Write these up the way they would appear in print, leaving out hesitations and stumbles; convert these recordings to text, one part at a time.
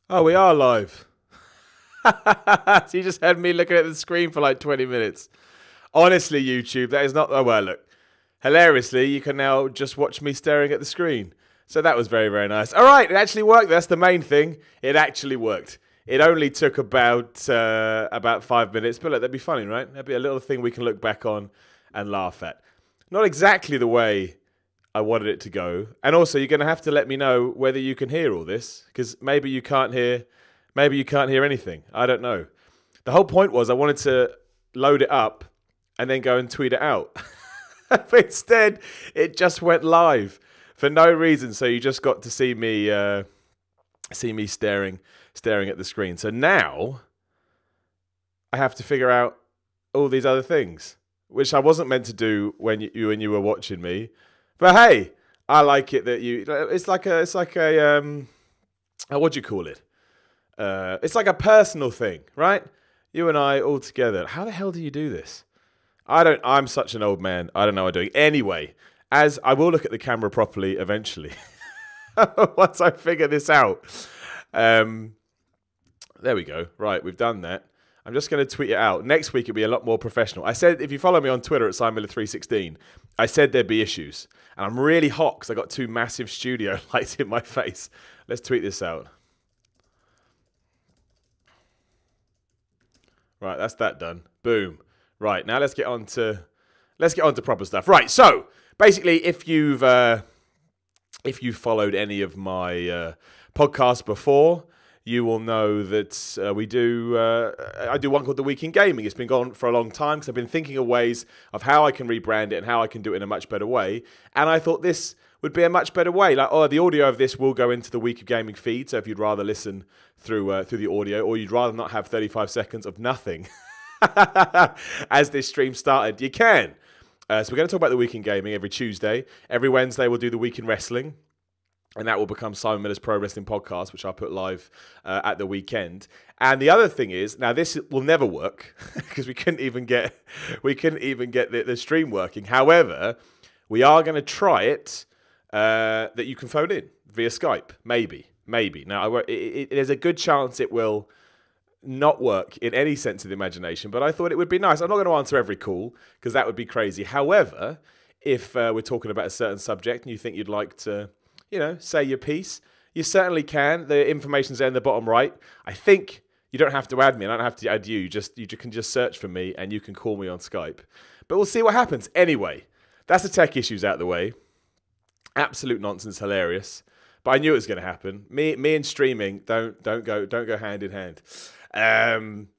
Oh, we are live. So you just had me looking at the screen for like 20 minutes. Honestly, YouTube, that is not. Oh, well, look. Hilariously, you can now just watch me staring at the screen. So that was very, very nice. All right, it actually worked. That's the main thing. It actually worked. It only took about 5 minutes, but look, that'd be funny, right? That'd be a little thing we can look back on and laugh at. Not exactly the way I wanted it to go. And also, you're going to have to let me know whether you can hear all this, because maybe you can't hear anything. I don't know. The whole point was I wanted to load it up and then go and tweet it out. But instead, it just went live for no reason. So you just got to see me staring at the screen. So now I have to figure out all these other things, which I wasn't meant to do when you were watching me. But hey, I like it that you. It's like a what do you call it? It's like a personal thing, right? You and I all together. How the hell do you do this? I'm such an old man. I don't know what I'm doing. Anyway, as I will look at the camera properly eventually. Once I figure this out. There we go. Right, we've done that. I'm just going to tweet it out. Next week, it'll be a lot more professional. I said, if you follow me on Twitter at SimonMiller316, I said there'd be issues. And I'm really hot because I got two massive studio lights in my face. Let's tweet this out. Right, that's that done. Boom. Right, now let's get on to proper stuff. Right, so basically, if you've followed any of my podcasts before, you will know that I do one called The Week in Gaming. It's been gone for a long time because I've been thinking of ways of how I can rebrand it and how I can do it in a much better way. And I thought this would be a much better way. Like, the audio of this will go into the Week of Gaming feed. So if you'd rather listen through the audio, or you'd rather not have 35 seconds of nothing as this stream started, you can. So we're going to talk about the Week in Gaming every Tuesday. Every Wednesday we'll do the Week in Wrestling. And that will become Simon Miller's Pro Wrestling Podcast, which I'll put live at the weekend. And the other thing is, now this will never work because we couldn't even get the stream working. However, we are going to try it that you can phone in via Skype. Maybe. Now, there's a good chance it will not work in any sense of the imagination, but I thought it would be nice. I'm not going to answer every call because that would be crazy. However, if we're talking about a certain subject and you think you'd like to, say your piece, you certainly can. The information's there in the bottom right. I think you don't have to add me, and I don't have to add you. You can just search for me, and you can call me on Skype. But we'll see what happens. Anyway, that's the tech issues out of the way. Absolute nonsense, hilarious. But I knew it was going to happen. Me and streaming don't go hand in hand.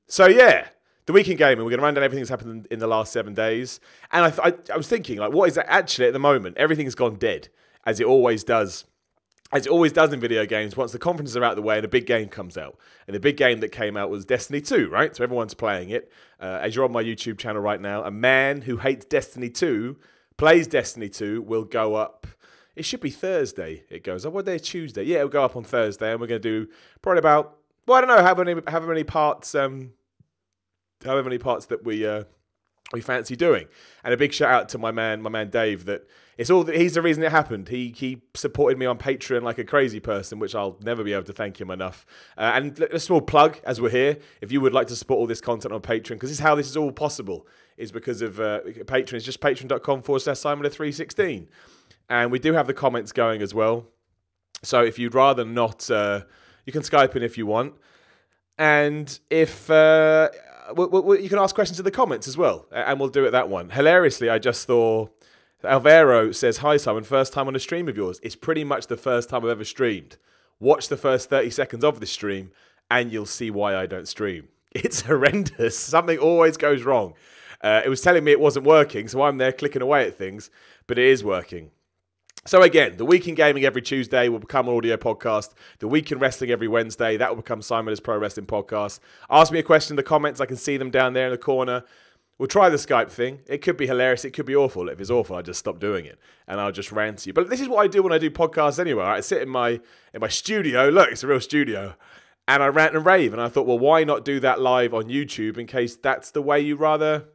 So yeah, the Week in Gaming. We're going to run down everything that's happened in the last 7 days. And I was thinking, like, what is that actually at the moment? Everything's gone dead. As it always does in video games, once the conferences are out of the way and a big game comes out. And the big game that came out was Destiny 2, right? So everyone's playing it. As you're on my YouTube channel right now, a man who hates Destiny 2, plays Destiny 2, will go up. It should be Thursday, it goes up. What day is Tuesday? Yeah, it'll go up on Thursday, and we're going to do probably about, I don't know, however many parts that we fancy doing. And a big shout out to my man Dave, that he's the reason it happened. He supported me on Patreon like a crazy person, which I'll never be able to thank him enough. And a small plug as we're here, if you would like to support all this content on Patreon, because this is how this is all possible, is because of Patreon. It's just patreon.com/SimonMiller316. And we do have the comments going as well. So if you'd rather not, you can Skype in if you want. And if you can ask questions in the comments as well, and we'll do it that one. Hilariously, I just saw Alvaro says, "Hi Simon, first time on a stream of yours." It's pretty much the first time I've ever streamed. Watch the first 30 seconds of this stream, and you'll see why I don't stream. It's horrendous. Something always goes wrong. It was telling me it wasn't working, so I'm there clicking away at things, but it is working. So again, the Week in Gaming every Tuesday will become an audio podcast. The Week in Wrestling every Wednesday, that will become Simon's Pro Wrestling Podcast. Ask me a question in the comments. I can see them down there in the corner. We'll try the Skype thing. It could be hilarious. It could be awful. If it's awful, I'll just stop doing it and I'll just rant to you. But this is what I do when I do podcasts anyway. I sit in my studio. Look, it's a real studio. And I rant and rave. And I thought, well, why not do that live on YouTube in case that's the way you rather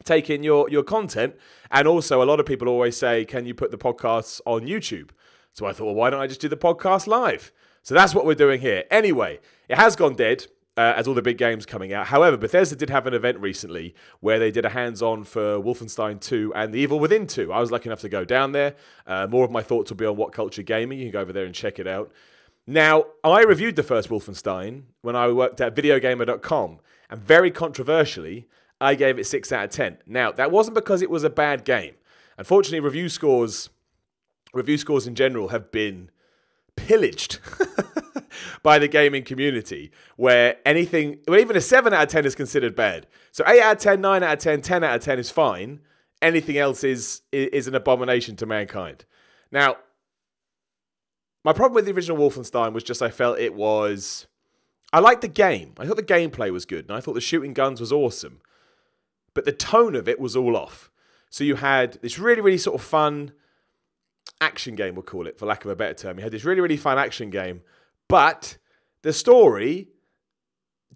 take in your content. And also, a lot of people always say, can you put the podcasts on YouTube? So I thought, well, why don't I just do the podcast live? So that's what we're doing here. Anyway, it has gone dead, as all the big games coming out. However, Bethesda did have an event recently where they did a hands-on for Wolfenstein 2 and The Evil Within 2. I was lucky enough to go down there. More of my thoughts will be on What Culture Gaming. You can go over there and check it out. Now, I reviewed the first Wolfenstein when I worked at videogamer.com, and very controversially, I gave it 6 out of 10. Now, that wasn't because it was a bad game. Unfortunately, review scores in general have been pillaged by the gaming community, where anything, well, even a 7 out of 10 is considered bad. So 8 out of 10, 9 out of 10, 10 out of 10 is fine. Anything else is an abomination to mankind. Now, my problem with the original Wolfenstein was just I felt it was... I liked the game. I thought the gameplay was good, and I thought the shooting guns was awesome. But the tone of it was all off. So you had this really, really sort of fun action game, we'll call it, for lack of a better term. You had this really, really fun action game, but the story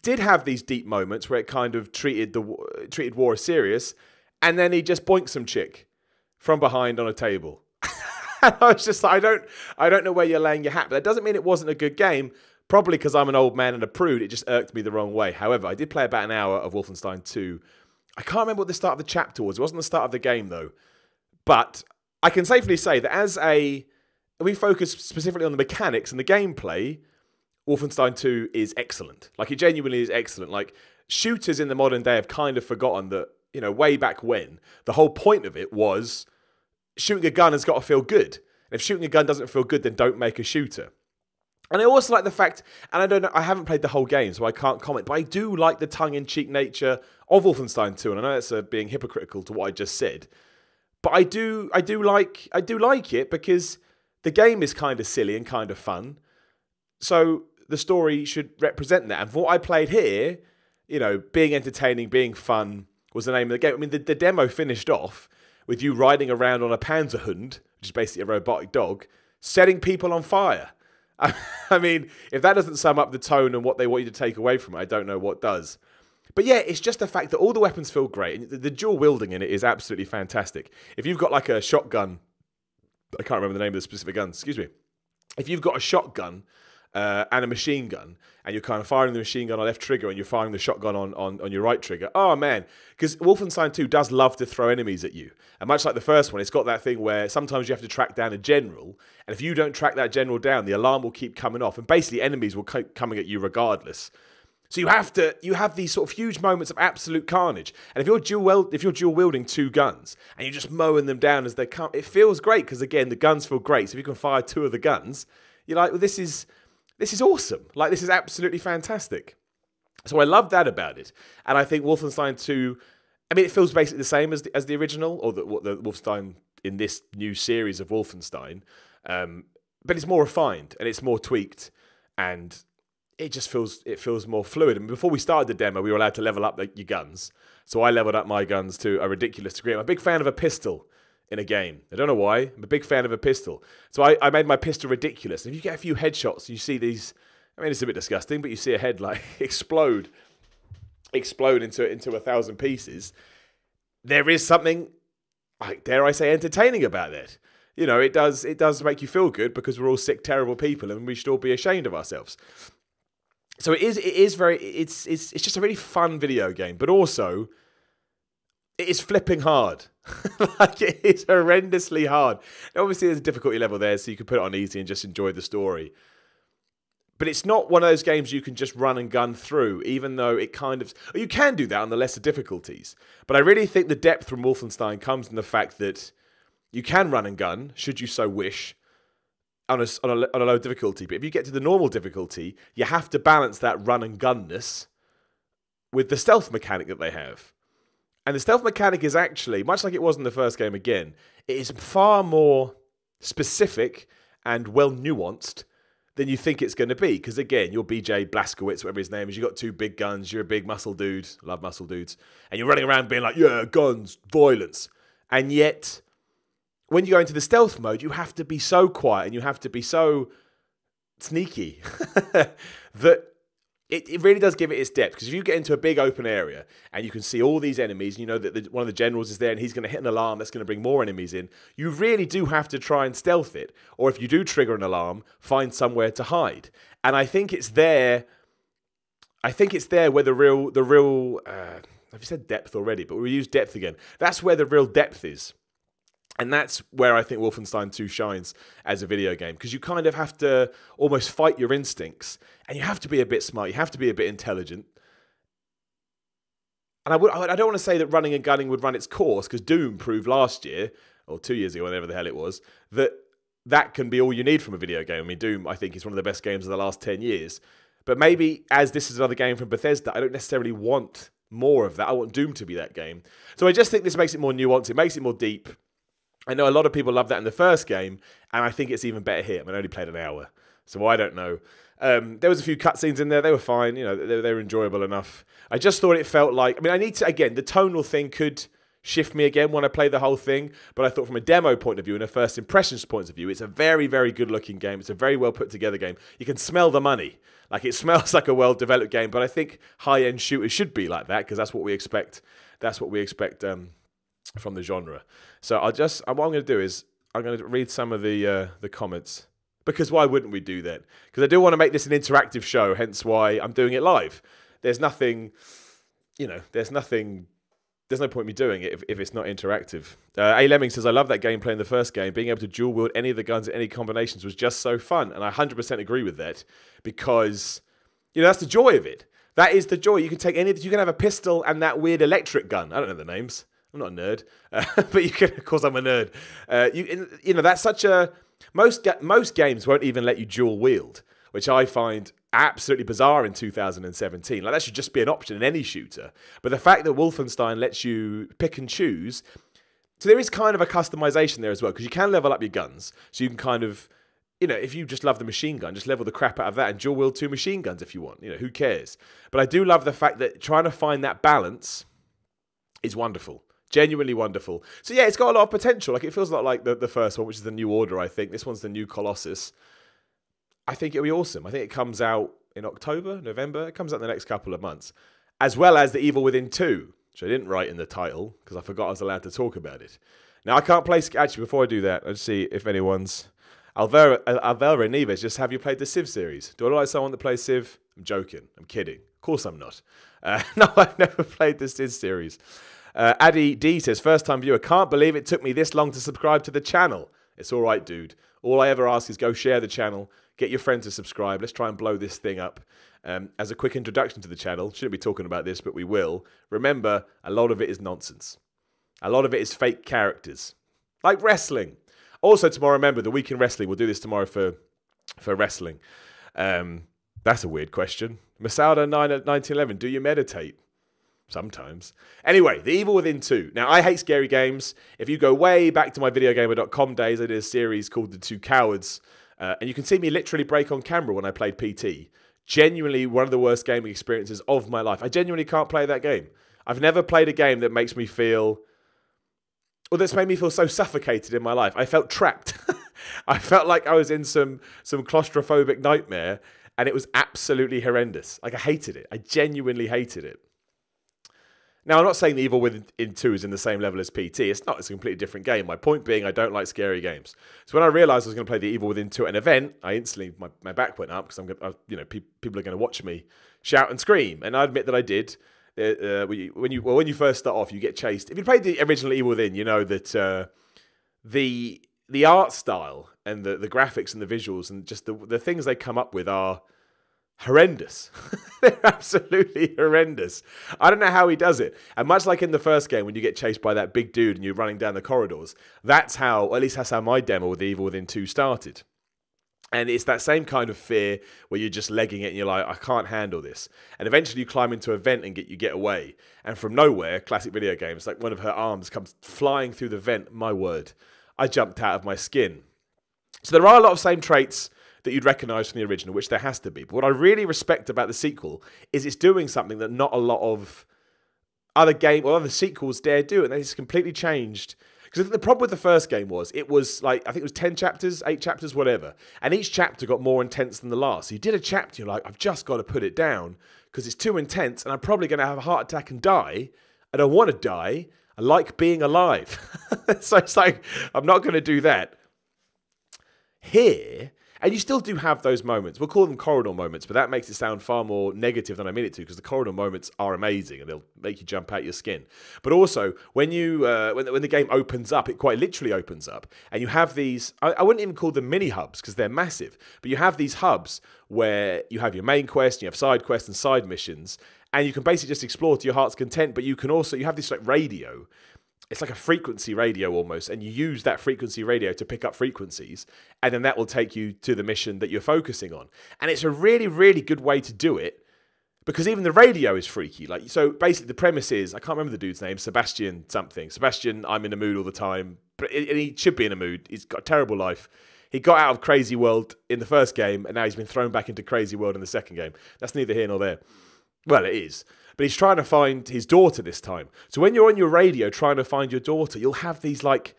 did have these deep moments where it kind of treated war as serious, and then he just boinked some chick from behind on a table. And I was just like, I don't know where you're laying your hat, but that doesn't mean it wasn't a good game. Probably because I'm an old man and a prude, it just irked me the wrong way. However, I did play about an hour of Wolfenstein 2. I can't remember what the start of the chapter was. It wasn't the start of the game, though. But I can safely say that we focus specifically on the mechanics and the gameplay, Wolfenstein 2 is excellent. Like, it genuinely is excellent. Like, shooters in the modern day have kind of forgotten that, you know, way back when, the whole point of it was shooting a gun has got to feel good. And if shooting a gun doesn't feel good, then don't make a shooter. And I also like the fact, and I don't know, I haven't played the whole game, so I can't comment, but I do like the tongue-in-cheek nature of Wolfenstein 2, and I know that's being hypocritical to what I just said, but I do like it because the game is kind of silly and kind of fun, so the story should represent that. And for what I played here, you know, being entertaining, being fun was the name of the game. I mean, the demo finished off with you riding around on a Panzerhund, which is basically a robotic dog, setting people on fire. I mean, if that doesn't sum up the tone and what they want you to take away from it, I don't know what does. But yeah, it's just the fact that all the weapons feel great. The dual wielding in it is absolutely fantastic. If you've got like a shotgun, I can't remember the name of the specific gun, excuse me. If you've got a shotgun and a machine gun, and you're kind of firing the machine gun on left trigger and you're firing the shotgun on your right trigger, oh man, because Wolfenstein 2 does love to throw enemies at you. And much like the first one, it's got that thing where sometimes you have to track down a general, and if you don't track that general down, the alarm will keep coming off, and basically enemies will keep coming at you regardless. So you have these sort of huge moments of absolute carnage. And if you're dual wielding two guns and you're just mowing them down as they come, it feels great because again the guns feel great. So if you can fire two of the guns, you're like, well, this is awesome. Like, this is absolutely fantastic. So I love that about it. And I think Wolfenstein 2, I mean, it feels basically the same as the original, or the Wolfenstein in this new series of Wolfenstein. But it's more refined and it's more tweaked, and it just feels more fluid. And before we started the demo, we were allowed to level up your guns. So I leveled up my guns to a ridiculous degree. I'm a big fan of a pistol in a game. I don't know why. I'm a big fan of a pistol. So I made my pistol ridiculous. If you get a few headshots, you see these, I mean, it's a bit disgusting, but you see a head like explode into 1,000 pieces. There is something, dare I say, entertaining about that. You know, it does make you feel good because we're all sick, terrible people and we should all be ashamed of ourselves. So it's just a really fun video game, but also it is flipping hard. Like, it is horrendously hard. Obviously, there's a difficulty level there, so you can put it on easy and just enjoy the story. But it's not one of those games you can just run and gun through, even though it kind of... You can do that on the lesser difficulties. But I really think the depth from Wolfenstein comes in the fact that you can run and gun, should you so wish, on a low difficulty. But if you get to the normal difficulty, you have to balance that run and gunness with the stealth mechanic that they have. And the stealth mechanic is actually, much like it was in the first game again, it is far more specific and well nuanced than you think it's going to be. Because again, you're BJ Blazkowicz, whatever his name is, you've got two big guns, you're a big muscle dude, love muscle dudes, and you're running around being like, yeah, guns, violence. And yet, when you go into the stealth mode, you have to be so quiet and you have to be so sneaky that it really does give it its depth, because if you get into a big open area and you can see all these enemies, and you know that one of the generals is there and he's going to hit an alarm that's going to bring more enemies in, you really do have to try and stealth it. Or if you do trigger an alarm, find somewhere to hide. And I think it's there. I think it's there where the real. I've said depth already, but we'll use depth again. That's where the real depth is. And that's where I think Wolfenstein 2 shines as a video game, because you kind of have to almost fight your instincts, and you have to be a bit smart, you have to be a bit intelligent. And I don't want to say that running and gunning would run its course, because Doom proved last year, or 2 years ago, whenever the hell it was, that can be all you need from a video game. I mean, Doom, I think, is one of the best games of the last 10 years. But maybe, as this is another game from Bethesda, I don't necessarily want more of that. I want Doom to be that game. So I just think this makes it more nuanced, it makes it more deep. I know a lot of people love that in the first game, and I think it's even better here. I mean, I only played an hour, so I don't know. There was a few cutscenes in there. They were fine. You know, they were enjoyable enough. I just thought it felt like... I mean, I need to... Again, the tonal thing could shift me again when I play the whole thing, but I thought from a demo point of view and a first impressions point of view, it's a very, very good-looking game. It's a very well-put-together game. You can smell the money. Like, it smells like a well-developed game, but I think high-end shooters should be like that, because that's what we expect. That's what we expect... from the genre. So what I'm going to do is I'm going to read some of the comments, because why wouldn't we do that? Because I do want to make this an interactive show, hence why I'm doing it live. There's nothing, you know, there's no point in me doing it if it's not interactive. A Lemming says, I love that gameplay in the first game. Being able to dual wield any of the guns at any combinations was just so fun. And I 100% agree with that, because, you know, that's the joy of it. That is the joy. You can take you can have a pistol and that weird electric gun. I don't know the names. I'm not a nerd, but you can. Of course, I'm a nerd. You know, that's such a most games won't even let you dual wield, which I find absolutely bizarre in 2017. Like, that should just be an option in any shooter. But the fact that Wolfenstein lets you pick and choose, so there is kind of a customization there as well, because you can level up your guns, so you can kind of, you know, if you just love the machine gun, just level the crap out of that and dual wield 2 machine guns if you want. You know, who cares? But I do love the fact that trying to find that balance is wonderful. Genuinely wonderful. So yeah, it's got a lot of potential. Like, it feels a lot like the first one, which is the New Order, I think. This one's the new Colossus. I think it'll be awesome. I think it comes out in October, November. It comes out in the next couple of months. As well as The Evil Within 2, which I didn't write in the title, because I forgot I was allowed to talk about it. Now, I can't play... Actually, before I do that, let's see if anyone's... Alvera Neves, just, have you played the Civ series? Do I look like someone that plays Civ? I'm joking. I'm kidding. Of course I'm not. No, I've never played the Civ series. Addy D says, first time viewer, can't believe it took me this long to subscribe to the channel. It's all right, dude. All I ever ask is go share the channel, get your friends to subscribe. Let's try and blow this thing up. As a quick introduction to the channel, shouldn't be talking about this, but we will. Remember, a lot of it is nonsense. A lot of it is fake characters, like wrestling. Also tomorrow, remember, the week in wrestling. We'll do this tomorrow for wrestling. That's a weird question. Masada 1911, do you meditate? Sometimes. Anyway, The Evil Within 2. Now, I hate scary games. If you go way back to my videogamer.com days, I did a series called The Two Cowards. And you can see me literally break on camera when I played PT. Genuinely one of the worst gaming experiences of my life. I genuinely can't play that game. I've never played a game that makes me feel... or that's made me feel so suffocated in my life. I felt trapped. I felt like I was in some claustrophobic nightmare, and it was absolutely horrendous. Like, I hated it. I genuinely hated it. Now, I'm not saying The Evil Within 2 is in the same level as PT. It's not. It's a completely different game. My point being, I don't like scary games. So when I realised I was going to play The Evil Within 2 at an event, I instantly, my back went up, because you know, people are going to watch me shout and scream. And I admit that I did. When you first start off, you get chased. If you played the original Evil Within, you know that the art style and the graphics and the visuals and just the things they come up with are horrendous. They're absolutely horrendous. I don't know how he does it. And much like in the first game, when you get chased by that big dude and you're running down the corridors, that's how, or at least that's how my demo with The Evil Within 2 started. And it's that same kind of fear where you're just legging it and you're like, I can't handle this. And eventually you climb into a vent and you get away. And from nowhere, classic video games, like one of her arms comes flying through the vent. My word, I jumped out of my skin. So there are a lot of same traits that you'd recognise from the original, which there has to be. But what I really respect about the sequel is it's doing something that not a lot of other sequels dare do. And it's completely changed. Because the problem with the first game was, it was like, I think it was 10 chapters, 8 chapters, whatever. And each chapter got more intense than the last. So you did a chapter, you're like, I've just got to put it down because it's too intense and I'm probably going to have a heart attack and die. I don't want to die. I like being alive. So it's like, I'm not going to do that. Here, and you still do have those moments. We'll call them corridor moments, but that makes it sound far more negative than I mean it to, because the corridor moments are amazing and they'll make you jump out your skin. But also, when you when the game opens up, it quite literally opens up, and you have these, I wouldn't even call them mini hubs because they're massive, but you have these hubs where you have your main quest, you have side quests and side missions, and you can basically just explore to your heart's content, but you can also, you have this like radio. It's like a frequency radio almost, and you use that frequency radio to pick up frequencies, and then that will take you to the mission that you're focusing on. And it's a really, really good way to do it, because even the radio is freaky. Like, so basically the premise is, I can't remember the dude's name, Sebastian something. Sebastian, I'm in a mood all the time, but he should be in a mood. He's got a terrible life. He got out of Crazy World in the first game, and now he's been thrown back into Crazy World in the second game. That's neither here nor there. Well, it is. But he's trying to find his daughter this time. So when you're on your radio trying to find your daughter, you'll have these like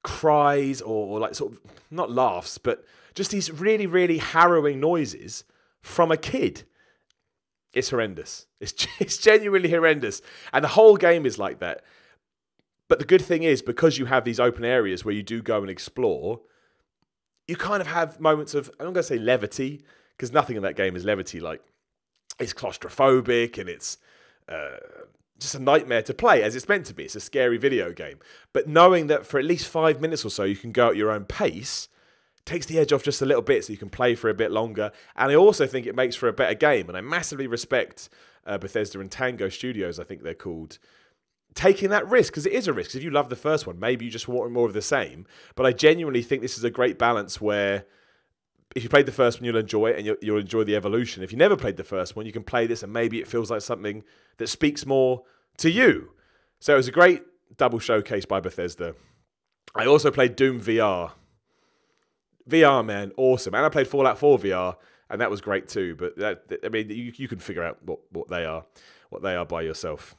cries or like sort of, not laughs, but just these really, really harrowing noises from a kid. It's horrendous. It's genuinely horrendous. And the whole game is like that. But the good thing is, because you have these open areas where you do go and explore, you kind of have moments of, I'm not going to say levity, because nothing in that game is levity. Like, it's claustrophobic and it's just a nightmare to play, as it's meant to be. It's a scary video game. But knowing that for at least 5 minutes or so you can go at your own pace takes the edge off just a little bit, so you can play for a bit longer. And I also think it makes for a better game. And I massively respect Bethesda and Tango Studios, I think they're called, taking that risk, because it is a risk. 'Cause if you love the first one, maybe you just want more of the same. But I genuinely think this is a great balance where if you played the first one, you'll enjoy it, and you'll enjoy the evolution. If you never played the first one, you can play this, and maybe it feels like something that speaks more to you. So it was a great double showcase by Bethesda. I also played Doom VR. VR, man, awesome. And I played Fallout 4 VR, and that was great too. But that, I mean, you can figure out what they are by yourself.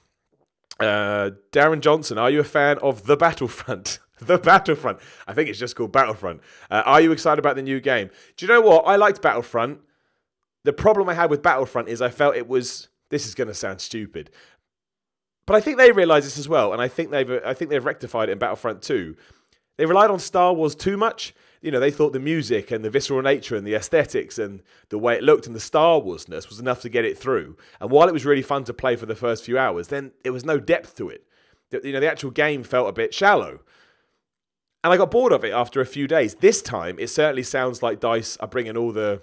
Darren Johnson, are you a fan of The Battlefront? The Battlefront. I think it's just called Battlefront. Are you excited about the new game? Do you know what? I liked Battlefront. The problem I had with Battlefront is I felt it was, this is going to sound stupid, but I think they realise this as well, and I think they've rectified it in Battlefront 2. They relied on Star Wars too much. You know, they thought the music and the visceral nature and the aesthetics and the way it looked and the Star Wars-ness was enough to get it through. And while it was really fun to play for the first few hours, then there was no depth to it. You know, the actual game felt a bit shallow. And I got bored of it after a few days. This time, it certainly sounds like DICE are bringing all the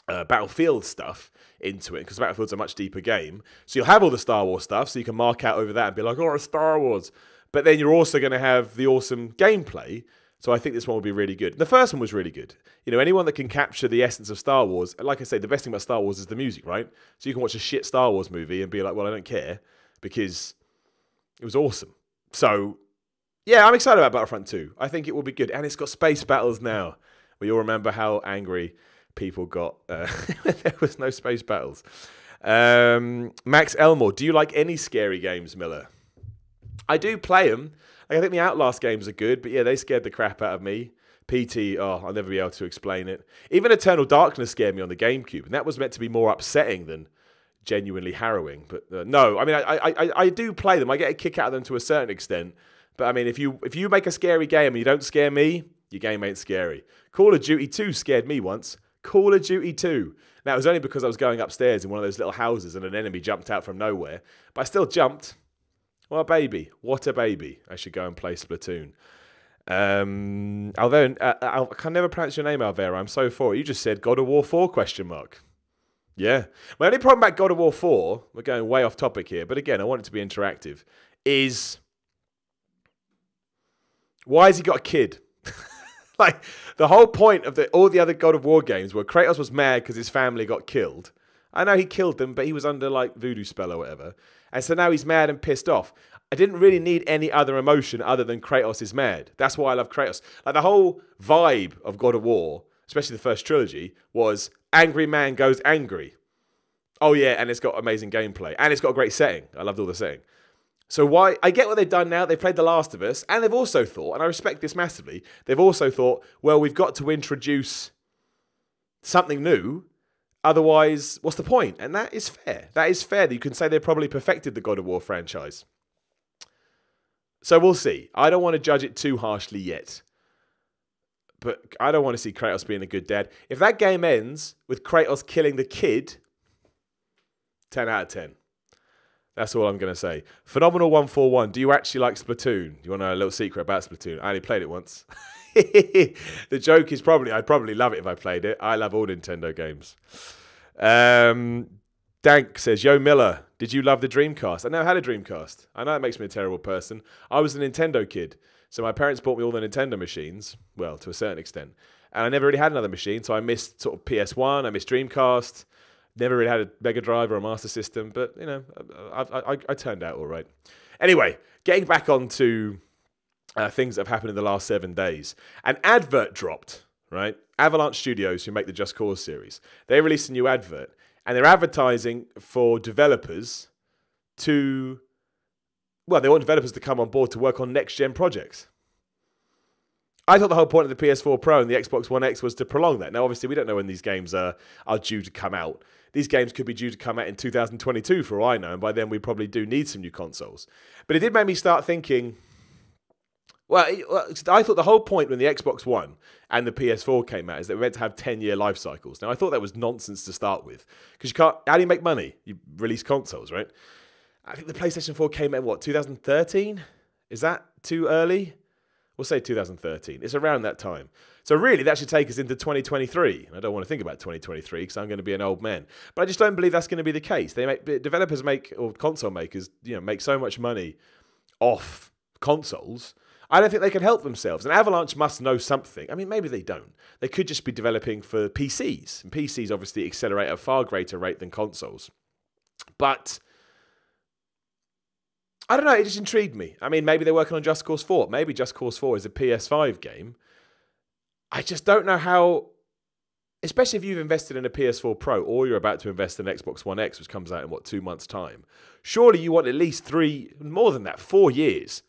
Battlefield stuff into it, because Battlefield's a much deeper game. So you'll have all the Star Wars stuff, so you can mark out over that and be like, oh, it's Star Wars. But then you're also going to have the awesome gameplay. So I think this one will be really good. The first one was really good. You know, anyone that can capture the essence of Star Wars, like I say, the best thing about Star Wars is the music, right? So you can watch a shit Star Wars movie and be like, well, I don't care, because it was awesome. So yeah, I'm excited about Battlefront 2. I think it will be good. And it's got space battles now. We all remember how angry people got when there was no space battles. Max Elmore, do you like any scary games, Miller? I do play them. Like, I think the Outlast games are good, but yeah, they scared the crap out of me. PT, oh, I'll never be able to explain it. Even Eternal Darkness scared me on the GameCube, and that was meant to be more upsetting than genuinely harrowing. But no, I mean, I do play them. I get a kick out of them to a certain extent. But I mean, if you make a scary game and you don't scare me, your game ain't scary. Call of Duty 2 scared me once. Call of Duty 2. Now, it was only because I was going upstairs in one of those little houses and an enemy jumped out from nowhere. But I still jumped. What a baby. What a baby. I should go and play Splatoon. I can never pronounce your name, Alvera. I'm so for it. You just said God of War 4 ? Yeah. My only problem about God of War 4, we're going way off topic here, but again, I want it to be interactive, is why has he got a kid? Like, the whole point of all the other God of War games where Kratos was mad because his family got killed. I know he killed them, but he was under, like, voodoo spell or whatever. And so now he's mad and pissed off. I didn't really need any other emotion other than Kratos is mad. That's why I love Kratos. Like, the whole vibe of God of War, especially the first trilogy, was angry man goes angry. Oh, yeah, and it's got amazing gameplay. And it's got a great setting. I loved all the setting. So why? I get what they've done now. They've played The Last of Us, and they've also thought, and I respect this massively, they've also thought, well, we've got to introduce something new. Otherwise, what's the point? And that is fair. That is fair. You can say they probably perfected the God of War franchise. So we'll see. I don't want to judge it too harshly yet. But I don't want to see Kratos being a good dad. If that game ends with Kratos killing the kid, 10 out of 10. That's all I'm going to say. Phenomenal 141. Do you actually like Splatoon? You want to know a little secret about Splatoon? I only played it once. The joke is I'd probably love it if I played it. I love all Nintendo games. Dank says, Yo Miller, did you love the Dreamcast? I never had a Dreamcast. I know it makes me a terrible person. I was a Nintendo kid. So my parents bought me all the Nintendo machines. Well, to a certain extent. And I never really had another machine. So I missed sort of PS1. I missed Dreamcast. Never really had a Mega Drive or a Master System, but, you know, I turned out all right. Anyway, getting back onto things that have happened in the last 7 days. An advert dropped, right? Avalanche Studios, who make the Just Cause series, they released a new advert, and they're advertising for developers to, well, they want developers to come on board to work on next-gen projects. I thought the whole point of the PS4 Pro and the Xbox One X was to prolong that. Now, obviously, we don't know when these games are due to come out. These games could be due to come out in 2022, for all I know, and by then we probably do need some new consoles. But it did make me start thinking, well, I thought the whole point when the Xbox One and the PS4 came out is that we're meant to have 10-year life cycles. Now, I thought that was nonsense to start with, because you can't, how do you make money? You release consoles, right? I think the PlayStation 4 came out in, what, 2013? Is that too early? We'll say 2013. It's around that time. So really, that should take us into 2023. I don't want to think about 2023 because I'm going to be an old man. But I just don't believe that's going to be the case. Developers make, or console makers, make so much money off consoles. I don't think they can help themselves. And Avalanche must know something. I mean, maybe they don't. They could just be developing for PCs. And PCs obviously accelerate at a far greater rate than consoles. But I don't know, it just intrigued me. I mean, maybe they're working on Just Cause 4. Maybe Just Cause 4 is a PS5 game. I just don't know how, especially if you've invested in a PS4 Pro or you're about to invest in an Xbox One X, which comes out in, 2 months' time. Surely you want at least 3, more than that, 4 years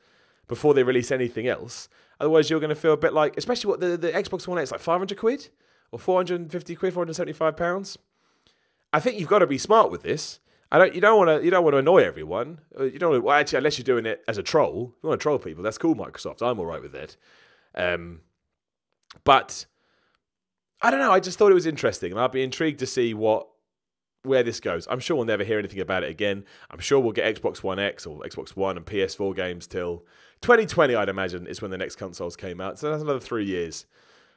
before they release anything else. Otherwise, you're going to feel a bit like, especially what the Xbox One X, like 500 quid? Or 450 quid, 475 pounds? I think you've got to be smart with this. You don't want to annoy everyone. You don't want to, well, actually, unless you're doing it as a troll. If you want to troll people, that's cool, Microsoft. I'm all right with that. But I don't know. I just thought it was interesting, and I'd be intrigued to see where this goes. I'm sure we'll never hear anything about it again. I'm sure we'll get Xbox One X or Xbox One and PS4 games till 2020, I'd imagine, is when the next consoles came out. So that's another 3 years.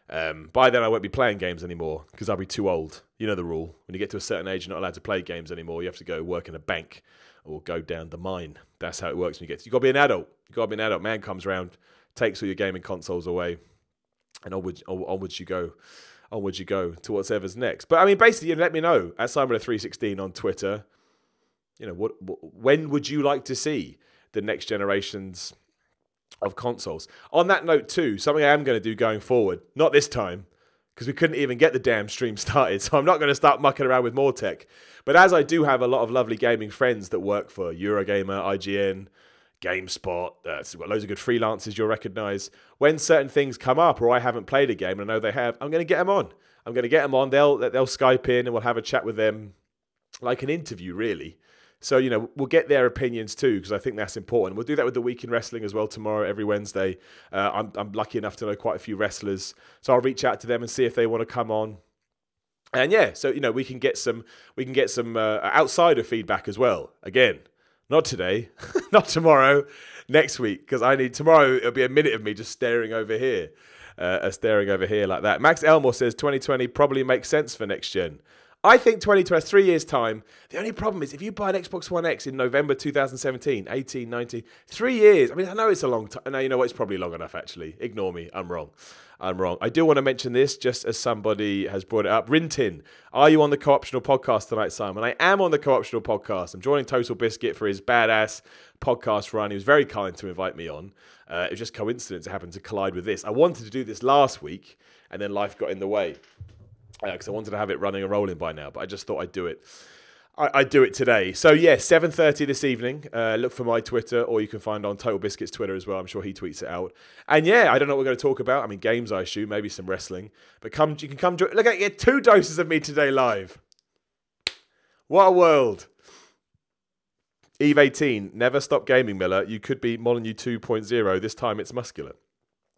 By then, I won't be playing games anymore because I'll be too old. You know the rule. When you get to a certain age, you're not allowed to play games anymore. You have to go work in a bank or go down the mine. That's how it works when you got to be an adult. You got to be an adult. Man comes around, takes all your gaming consoles away, and onwards you go. Onwards you go to whatever's next. But I mean, basically, let me know at Simon316 on Twitter. When would you like to see the next generations of consoles? On that note too, something I am going to do going forward, not this time, because we couldn't even get the damn stream started, so I'm not going to start mucking around with more tech. But as I do have a lot of lovely gaming friends that work for Eurogamer, IGN, GameSpot, so we've got loads of good freelancers you'll recognise. When certain things come up or I haven't played a game and I know they have, I'm going to get them on. They'll Skype in and we'll have a chat with them, like an interview really. So, we'll get their opinions too, because I think that's important. We'll do that with the Week in Wrestling as well tomorrow, every Wednesday. I'm lucky enough to know quite a few wrestlers, so I'll reach out to them and see if they want to come on. And yeah, so we can get some outsider feedback as well. Again, not today, not tomorrow, next week, because tomorrow it'll be a minute of me just staring over here like that. Max Elmore says 2020 probably makes sense for next gen. I think 2020, 3 years' time. The only problem is if you buy an Xbox One X in November 2017, 18, 19, 3 years. I mean, I know it's a long time. No, you know what? It's probably long enough, actually. Ignore me. I'm wrong. I do want to mention this, just as somebody has brought it up. Rintin, are you on the Co-optional podcast tonight, Simon? I am on the Co-optional podcast. I'm joining Total Biscuit for his badass podcast run. He was very kind to invite me on. It was just coincidence it happened to collide with this. I wanted to do this last week, and then life got in the way. Because I wanted to have it running and rolling by now, but I just thought I'd do it. I do it today. So yeah, 7:30 this evening. Look for my Twitter, or you can find on Total Biscuit's Twitter as well. I'm sure he tweets it out. And yeah, I don't know what we're going to talk about. I mean, games, I assume, maybe some wrestling. But you can come. Look, I get 2 doses of me today live. What a world. Eve 18, never stop gaming, Miller. You could be Molyneux 2.0. This time it's muscular.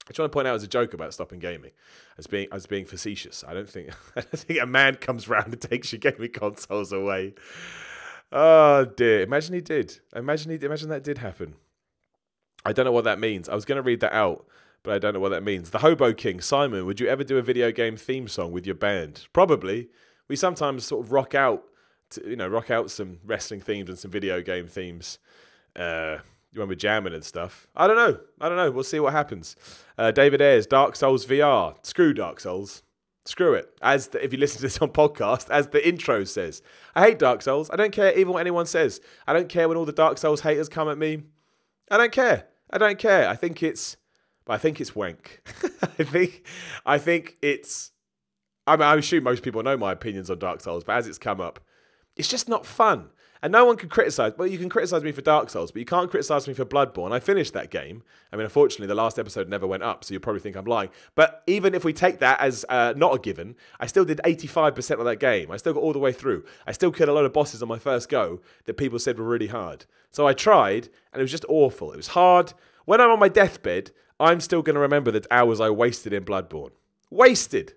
I try to point out as a joke about stopping gaming, as being facetious. I don't think a man comes round and takes your gaming consoles away. Oh dear! Imagine he did. Imagine that did happen. I don't know what that means. I was going to read that out, but I don't know what that means. The Hobo King, Simon. Would you ever do a video game theme song with your band? Probably. We sometimes sort of rock out some wrestling themes and some video game themes. When we're jamming and stuff. I don't know. We'll see what happens. David Ayres, Dark Souls VR. Screw Dark Souls. Screw it. If you listen to this on podcast, as the intro says. I hate Dark Souls. I don't care even what anyone says. I don't care when all the Dark Souls haters come at me. I don't care. I think it's wank. I think it's... I mean, I'm sure most people know my opinions on Dark Souls, but as it's come up, it's just not fun. And no one can criticise. Well, you can criticise me for Dark Souls, but you can't criticise me for Bloodborne. I finished that game. I mean, unfortunately, the last episode never went up, so you'll probably think I'm lying. But even if we take that as not a given, I still did 85% of that game. I still got all the way through. I still killed a load of bosses on my first go that people said were really hard. So I tried, and it was just awful. It was hard. When I'm on my deathbed, I'm still going to remember the hours I wasted in Bloodborne. Wasted.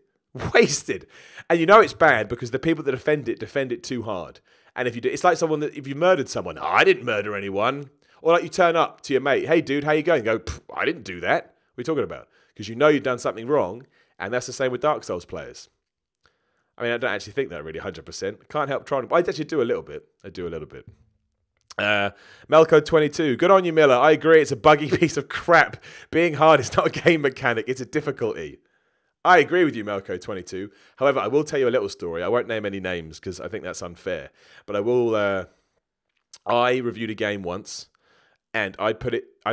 And you know it's bad because the people that defend it too hard. And if you do, it's like if you murdered someone, I didn't murder anyone. Or like you turn up to your mate, hey dude, how you going? You go, I didn't do that. What are you talking about? Because you know you've done something wrong, and that's the same with Dark Souls players. I mean, I don't actually think that really 100%. I can't help trying. I actually do a little bit. Melco22, good on you, Miller. I agree, it's a buggy piece of crap. Being hard is not a game mechanic, it's a difficulty. I agree with you, Melco22. However, I will tell you a little story. I won't name any names because I think that's unfair. But I will. I reviewed a game once, and I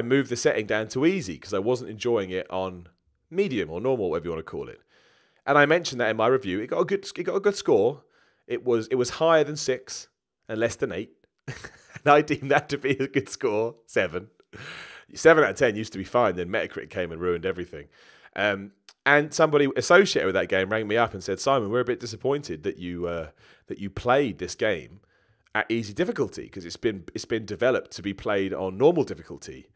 moved the setting down to easy because I wasn't enjoying it on medium or normal, whatever you want to call it. And I mentioned that in my review. It got a good score. It was higher than 6 and less than 8. And I deemed that to be a good score. 7. 7 out of 10 used to be fine. Then Metacritic came and ruined everything. And somebody associated with that game rang me up and said, Simon, we're a bit disappointed that you played this game at easy difficulty because it's been developed to be played on normal difficulty.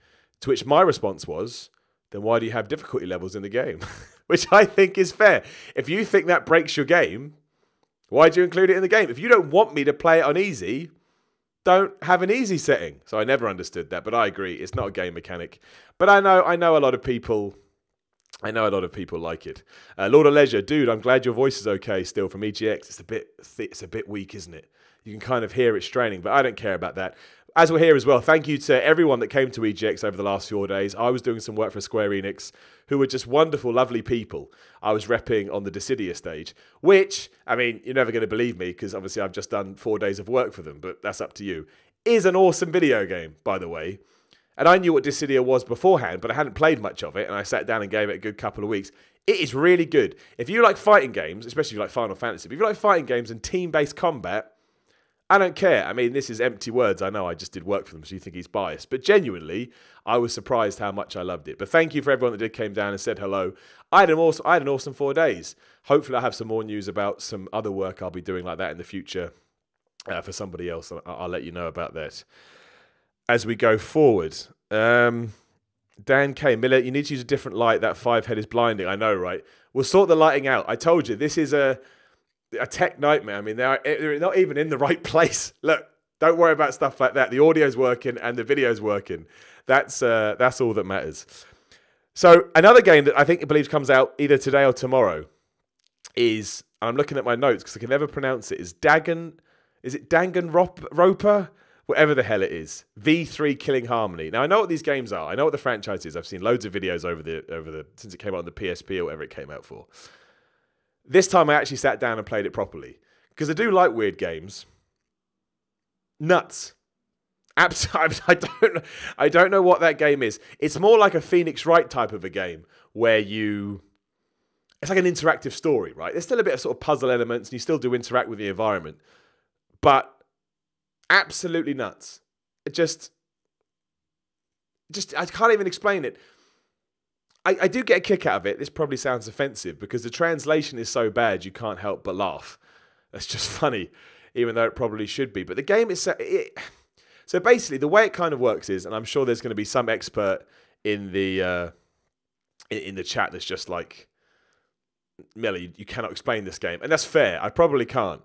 To which my response was, then why do you have difficulty levels in the game? Which I think is fair. If you think that breaks your game, why do you include it in the game? If you don't want me to play it on easy, don't have an easy setting. So I never understood that, but I agree. It's not a game mechanic. But I know a lot of people... like it. Lord of Leisure, dude, I'm glad your voice is okay still from EGX. It's a bit weak, isn't it? You can kind of hear it straining, but I don't care about that. As we're here as well, thank you to everyone that came to EGX over the last 4 days. I was doing some work for Square Enix, who were just wonderful, lovely people. I was repping on the Dissidia stage, which, I mean, you're never going to believe me because obviously I've just done 4 days of work for them, but that's up to you. Is an awesome video game, by the way. And I knew what Dissidia was beforehand, but I hadn't played much of it, and I sat down and gave it a good couple of weeks. It is really good. If you like fighting games, especially if you like Final Fantasy, but if you like fighting games and team-based combat, I don't care. I mean, this is empty words. I know I just did work for them, so you think he's biased. But genuinely, I was surprised how much I loved it. But thank you for everyone that came down and said hello. I had an awesome 4 days. Hopefully, I'll have some more news about some other work I'll be doing like that in the future for somebody else. I'll let you know about that as we go forward. Dan K. Miller, you need to use a different light. That 5 head is blinding. I know, right? We'll sort the lighting out. I told you, this is a tech nightmare. I mean, they're not even in the right place. Look, don't worry about stuff like that. The audio's working and the video's working. That's all that matters. So another game that I believe comes out either today or tomorrow is, and I'm looking at my notes because I can never pronounce it, is Danganronpa? Whatever the hell it is. V3 Killing Harmony. Now, I know what these games are. I know what the franchise is. I've seen loads of videos since it came out on the PSP or whatever it came out for. This time I actually sat down and played it properly. Because I do like weird games. Nuts. Absolutely. I don't know what that game is. It's more like a Phoenix Wright type of a game where it's like an interactive story, right? There's still a bit of sort of puzzle elements and you still do interact with the environment. But Absolutely nuts. I can't even explain it. I do get a kick out of it. This probably sounds offensive because the translation is so bad you can't help but laugh. That's just funny, even though it probably should be. But the game is so basically the way it kind of works is, and I'm sure there's going to be some expert in the chat that's just like, Melly, you cannot explain this game, and that's fair. I probably can't.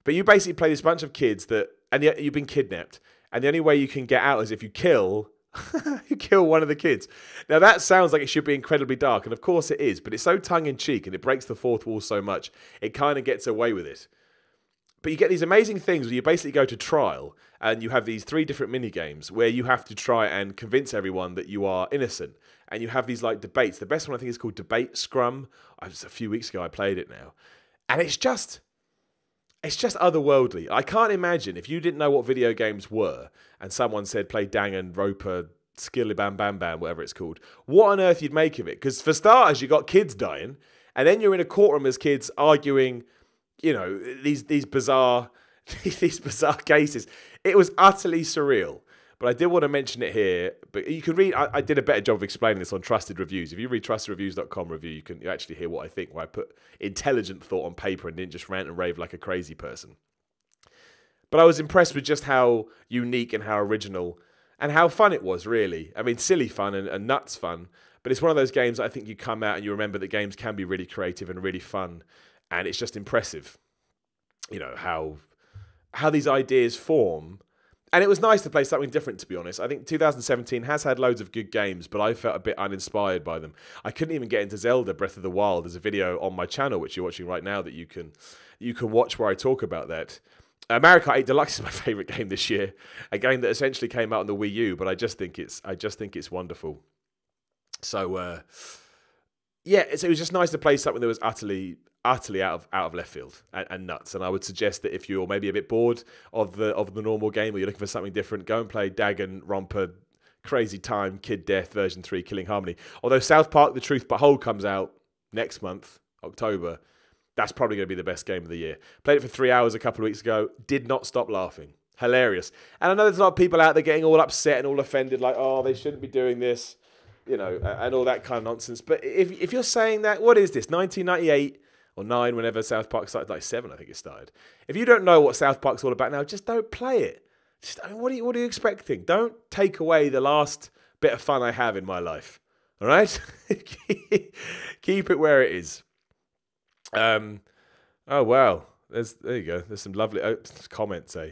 But you basically play this bunch of kids and you've been kidnapped, and the only way you can get out is if you kill one of the kids. Now that sounds like it should be incredibly dark, and of course it is, but it's so tongue-in-cheek and it breaks the fourth wall so much, it kind of gets away with it. But you get these amazing things where you basically go to trial, and you have these 3 different mini-games where you have to try and convince everyone that you are innocent. And you have these like debates. The best one I think is called Debate Scrum. A few weeks ago I played it now. And it's just otherworldly. I can't imagine if you didn't know what video games were and someone said play Danganronpa, Skilly Bam Bam Bam, whatever it's called, what on earth you'd make of it. Because for starters, you got kids dying, and then you're in a courtroom as kids arguing, you know, these bizarre cases. It was utterly surreal. But I did want to mention it here. But you can read, I did a better job of explaining this on Trusted Reviews. If you read trustedreviews.com review, you actually hear what I think, where I put intelligent thought on paper and didn't just rant and rave like a crazy person. But I was impressed with just how unique and how original and how fun it was, really. I mean, silly fun and nuts fun. But it's one of those games that I think you come out and you remember that games can be really creative and really fun. And it's just impressive, you know, how these ideas form. And it was nice to play something different, to be honest. I think 2017 has had loads of good games, but I felt a bit uninspired by them. I couldn't even get into Zelda Breath of the Wild. There's a video on my channel, which you're watching right now, that you can watch where I talk about that. Mario Kart 8 Deluxe is my favourite game this year. A game that essentially came out on the Wii U, but I just think it's wonderful. So, yeah, it was just nice to play something that was utterly out of left field and nuts. And I would suggest that if you're maybe a bit bored of the normal game, or you're looking for something different, go and play Danganronpa Crazy Time Kid Death version 3 Killing Harmony. Although South Park The Truth But Whole comes out next month, October, that's probably going to be the best game of the year. Played it for 3 hours a couple of weeks ago, did not stop laughing. Hilarious. And I know there's a lot of people out there getting all upset and all offended, like, oh, they shouldn't be doing this, you know, and all that kind of nonsense. But if you're saying that, what is this, 1998 or 9, whenever South Park started, like 7, I think it started. If you don't know what South Park's all about now, just don't play it. What are you expecting? Don't take away the last bit of fun I have in my life. All right? Keep it where it is. Oh, wow. There you go. There's some lovely comments, eh?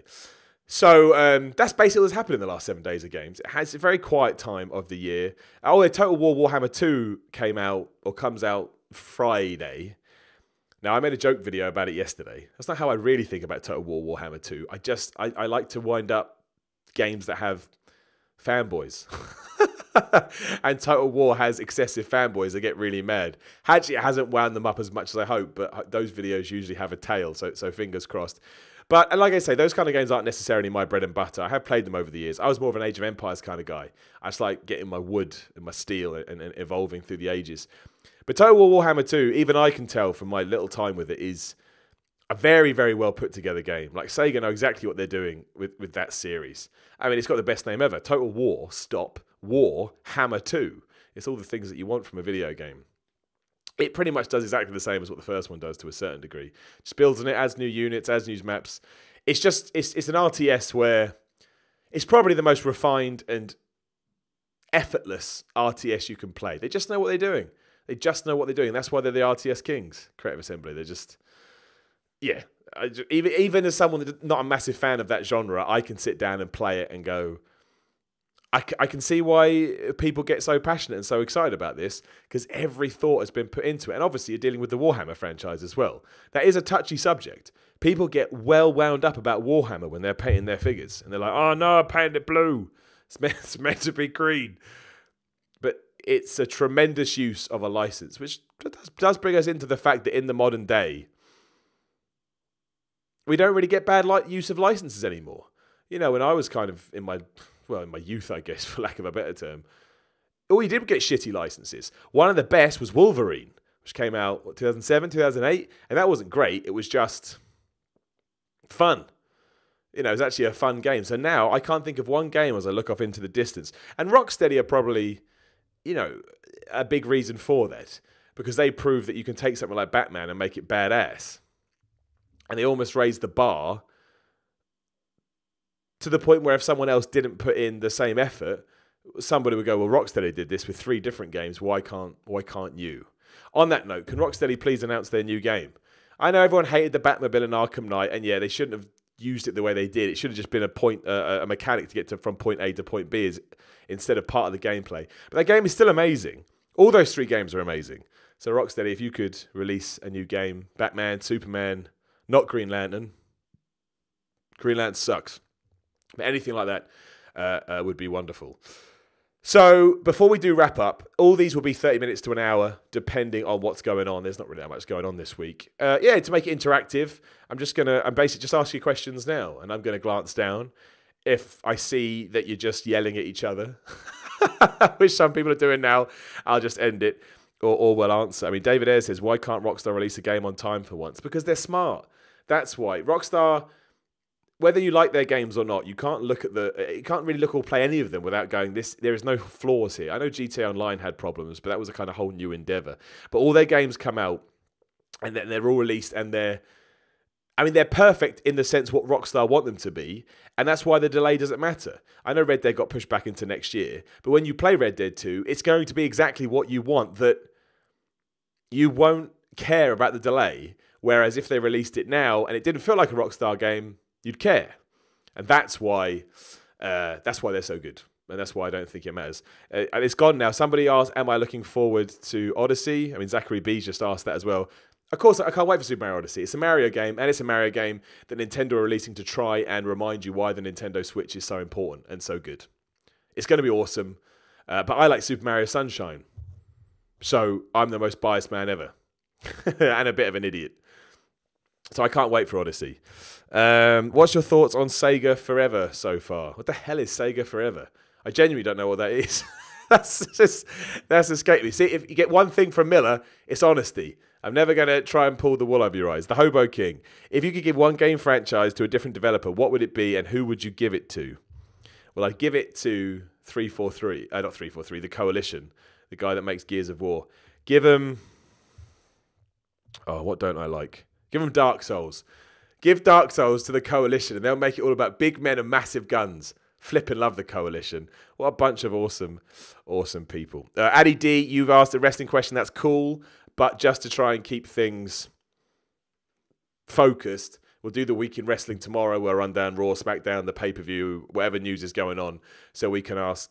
So that's basically what's happened in the last 7 days of games. It has a very quiet time of the year. Oh, yeah, Total War Warhammer 2 comes out Friday. Now, I made a joke video about it yesterday. That's not how I really think about Total War Warhammer 2. I like to wind up games that have fanboys. And Total War has excessive fanboys that get really mad. Actually, it hasn't wound them up as much as I hope, but those videos usually have a tail, so fingers crossed. But like I say, those kind of games aren't necessarily my bread and butter. I have played them over the years. I was more of an Age of Empires kind of guy. I just like getting my wood and my steel and evolving through the ages. But Total War Warhammer 2, even I can tell from my little time with it, is a very, very well put together game. Like, Sega know exactly what they're doing with that series. I mean, it's got the best name ever. Total War, War, Hammer 2. It's all the things that you want from a video game. It pretty much does exactly the same as what the first one does to a certain degree. Just builds on it, adds new units, adds new maps. It's an RTS where it's probably the most refined and effortless RTS you can play. They just know what they're doing. They just know what they're doing. That's why they're the RTS kings, Creative Assembly. They're just, yeah. Even as someone that's not a massive fan of that genre, I can sit down and play it and go, I can see why people get so passionate and so excited about this, because every thought has been put into it. And obviously you're dealing with the Warhammer franchise as well. That is a touchy subject. People get well wound up about Warhammer when they're painting their figures. And they're like, oh no, I painted it blue. It's meant to be green. But it's a tremendous use of a license, which does bring us into the fact that in the modern day, we don't really get bad use of licenses anymore. You know, when I was kind of in my youth, I guess, for lack of a better term, all you did get shitty licenses. One of the best was Wolverine, which came out, 2007, 2008, and that wasn't great. It was just fun. You know, it was actually a fun game. So now I can't think of one game as I look off into the distance. And Rocksteady are probably, you know, a big reason for that, because they prove that you can take something like Batman and make it badass. And they almost raised the bar to the point where if someone else didn't put in the same effort, somebody would go, well, Rocksteady did this with 3 different games. Why can't you? On that note, can Rocksteady please announce their new game? I know everyone hated the Batmobile in Arkham Knight, and yeah, they shouldn't have used it the way they did. It should have just been a mechanic to get from point A to point B instead of part of the gameplay. But that game is still amazing. All those 3 games are amazing. So Rocksteady, if you could release a new game, Batman, Superman, not Green Lantern. Green Lantern sucks. But anything like that would be wonderful. So before we do wrap up, all these will be 30 minutes to an hour, depending on what's going on. There's not really that much going on this week. Yeah, to make it interactive, I'm basically just ask you questions now, and I'm going to glance down. If I see that you're just yelling at each other, which some people are doing now, I'll just end it, or we'll answer. I mean, David Ayres says, why can't Rockstar release a game on time for once? Because they're smart. That's why. Rockstar, whether you like their games or not, you can't really look or play any of them without going, there is no flaws here. I know GTA Online had problems, but that was a kind of whole new endeavor. But all their games come out, and then they're all released, and they're perfect in the sense what Rockstar want them to be, and that's why the delay doesn't matter. I know Red Dead got pushed back into next year, but when you play Red Dead 2, it's going to be exactly what you want, that you won't care about the delay, whereas if they released it now, and it didn't feel like a Rockstar game, you'd care. And that's why they're so good. And that's why I don't think it matters. And it's gone now. Somebody asked, am I looking forward to Odyssey? I mean, Zachary B just asked that as well. Of course, I can't wait for Super Mario Odyssey. It's a Mario game, and it's a Mario game that Nintendo are releasing to try and remind you why the Nintendo Switch is so important and so good. It's going to be awesome. But I like Super Mario Sunshine. So I'm the most biased man ever. And a bit of an idiot. So I can't wait for Odyssey. What's your thoughts on Sega Forever so far? What the hell is Sega Forever? I genuinely don't know what that is. that's escaped me. See, if you get one thing from Miller, it's honesty. I'm never going to try and pull the wool over your eyes. The Hobo King. If you could give one game franchise to a different developer, what would it be, and who would you give it to? Well, I'd give it to 343. Not 343, the Coalition. The guy that makes Gears of War. Give him... Oh, what don't I like? Give them Dark Souls. Give Dark Souls to the Coalition, and they'll make it all about big men and massive guns. Flippin' love the Coalition. What a bunch of awesome people. Addy D, you've asked a wrestling question. That's cool, but just to try and keep things focused, we'll do the week in wrestling tomorrow. We'll run down Raw, SmackDown, the pay-per-view, whatever news is going on, so we can ask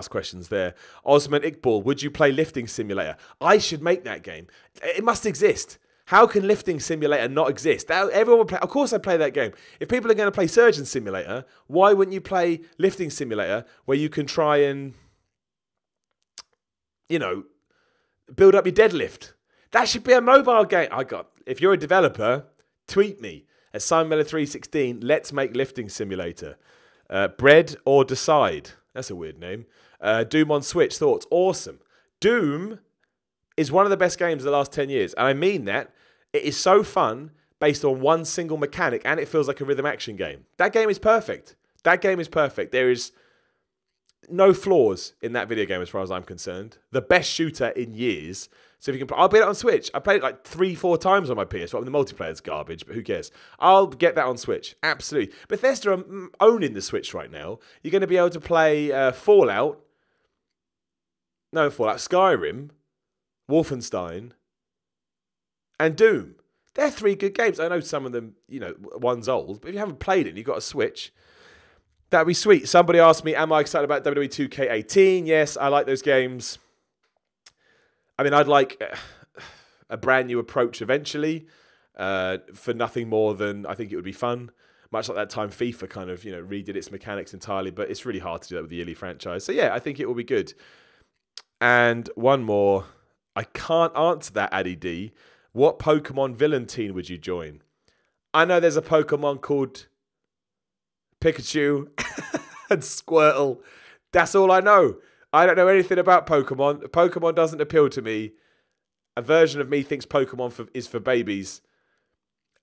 questions there. Osman Iqbal, would you play Lifting Simulator? I should make that game. It must exist. How can Lifting Simulator not exist? Everyone would play. Of course, I'd play that game. If people are going to play Surgeon Simulator, why wouldn't you play Lifting Simulator, where you can try and, build up your deadlift? That should be a mobile game. If you're a developer, tweet me at SimonMiller316. Let's make Lifting Simulator. Bread or Decide? That's a weird name. Doom on Switch. Thoughts? Awesome. Doom is one of the best games of the last 10 years. And I mean that. It is so fun based on one single mechanic, and it feels like a rhythm action game. That game is perfect. There is no flaws in that video game as far as I'm concerned. The best shooter in years. So if you can, I'll play it on Switch. I played it like 3-4 times on my PS5. The multiplayer's garbage, but who cares? I'll get that on Switch. Absolutely. Bethesda are owning the Switch right now. You're going to be able to play Skyrim, Wolfenstein, and Doom. They're 3 good games. I know some of them, one's old, but if you haven't played it and you've got a Switch, that'd be sweet. Somebody asked me, am I excited about WWE 2K18? Yes, I like those games. I mean, I'd like a brand new approach eventually for nothing more than I think it would be fun. Much like that time FIFA kind of, redid its mechanics entirely, but it's really hard to do that with the yearly franchise. So yeah, I think it will be good. And one more. I can't answer that, Addy D. What Pokemon villain team would you join? I know there's a Pokemon called Pikachu and Squirtle. That's all I know. I don't know anything about Pokemon. Pokemon doesn't appeal to me. A version of me thinks Pokemon is for babies.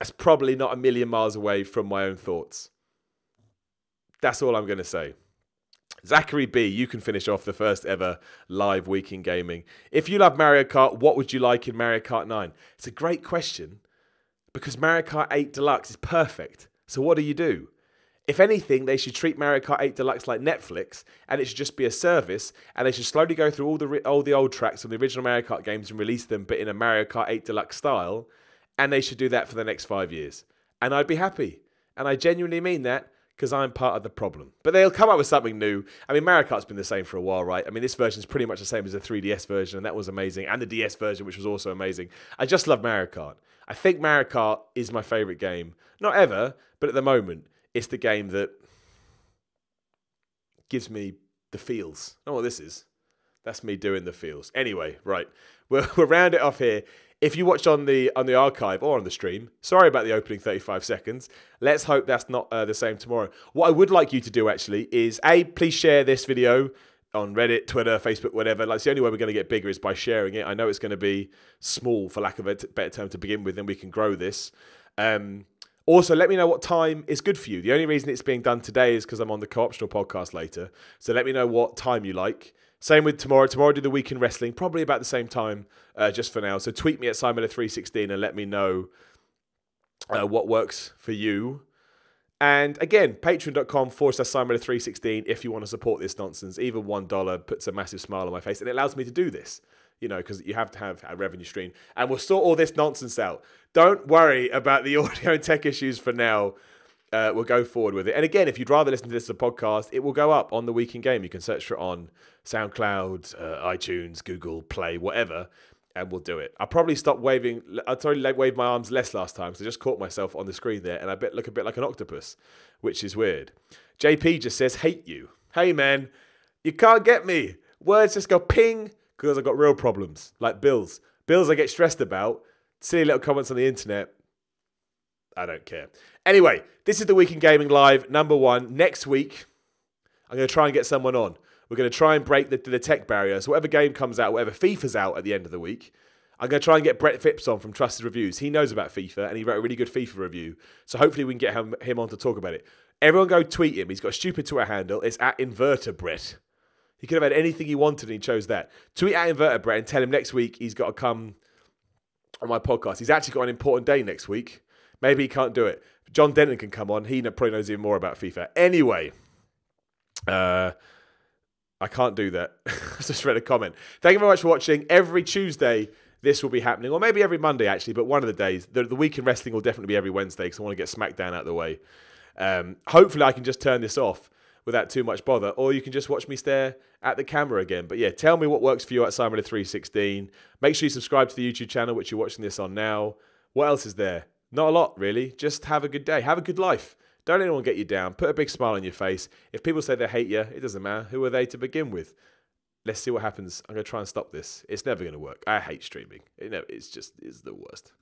That's probably not a million miles away from my own thoughts. That's all I'm going to say. Zachary B, you can finish off the first ever live week in gaming. If you love Mario Kart, what would you like in Mario Kart 9? It's a great question because Mario Kart 8 Deluxe is perfect. So what do? If anything, they should treat Mario Kart 8 Deluxe like Netflix, and it should just be a service, and they should slowly go through all the old tracks from the original Mario Kart games and release them, but in a Mario Kart 8 Deluxe style, and they should do that for the next 5 years. And I'd be happy. And I genuinely mean that, because I'm part of the problem. But they'll come up with something new. I mean, Mario Kart's been the same for a while, right? I mean, this version is pretty much the same as the 3DS version, and that was amazing. And the DS version, which was also amazing. I just love Mario Kart. I think Mario Kart is my favourite game. Not ever, but at the moment, it's the game that gives me the feels. I don't know what this is. That's me doing the feels. Anyway, right. We'll round it off here. If you watched on the archive or on the stream, sorry about the opening 35 seconds. Let's hope that's not the same tomorrow. What I would like you to do, actually, is, A, please share this video on Reddit, Twitter, Facebook, whatever. Like, it's the only way we're going to get bigger is by sharing it. I know it's going to be small, for lack of a better term, to begin with, and we can grow this. Also, let me know what time is good for you. The only reason it's being done today is because I'm on the Co-optional podcast later. So let me know what time you like. Same with tomorrow. Tomorrow I do the Week in Wrestling, probably about the same time, just for now. So tweet me at Simon316 and let me know what works for you. And again, patreon.com/Simon316 if you want to support this nonsense. Even $1 puts a massive smile on my face, and it allows me to do this. You know, because you have to have a revenue stream. And we'll sort all this nonsense out. Don't worry about the audio and tech issues for now. We'll go forward with it. And again, if you'd rather listen to this as a podcast, it will go up on the Week in Game. You can search for it on SoundCloud, iTunes, Google Play, whatever, and we'll do it. I'll probably stop waving. I totally waved my arms less last time, so I just caught myself on the screen there, and I look a bit like an octopus, which is weird. JP just says, hate you. Hey, man, you can't get me. Words just go ping because I've got real problems, like bills. Bills I get stressed about. Silly little comments on the internet. I don't care. Anyway, this is the Week in Gaming Live, #1. Next week, I'm going to try and get someone on. We're going to try and break the tech barrier. So whatever game comes out, whatever FIFA's out at the end of the week, I'm going to try and get Brett Phipps on from Trusted Reviews. He knows about FIFA, and he wrote a really good FIFA review. So hopefully we can get him on to talk about it. Everyone go tweet him. He's got a stupid Twitter handle. It's @InverterBrett. He could have had anything he wanted, and he chose that. Tweet @InverterBrett and tell him next week he's got to come on my podcast. He's actually got an important day next week. Maybe he can't do it. John Denton can come on. He probably knows even more about FIFA. Anyway, I can't do that. I just read a comment. Thank you very much for watching. Every Tuesday, this will be happening. Or maybe every Monday, actually. But one of the days. The Week in Wrestling will definitely be every Wednesday because I want to get SmackDown out of the way. Hopefully, I can just turn this off without too much bother. Or you can just watch me stare at the camera again. But yeah, tell me what works for you at Simon316. Make sure you subscribe to the YouTube channel, which you're watching this on now. What else is there? Not a lot, really. Just have a good day. Have a good life. Don't let anyone get you down. Put a big smile on your face. If people say they hate you, it doesn't matter. Who are they to begin with? Let's see what happens. I'm going to try and stop this. It's never going to work. I hate streaming. It's the worst.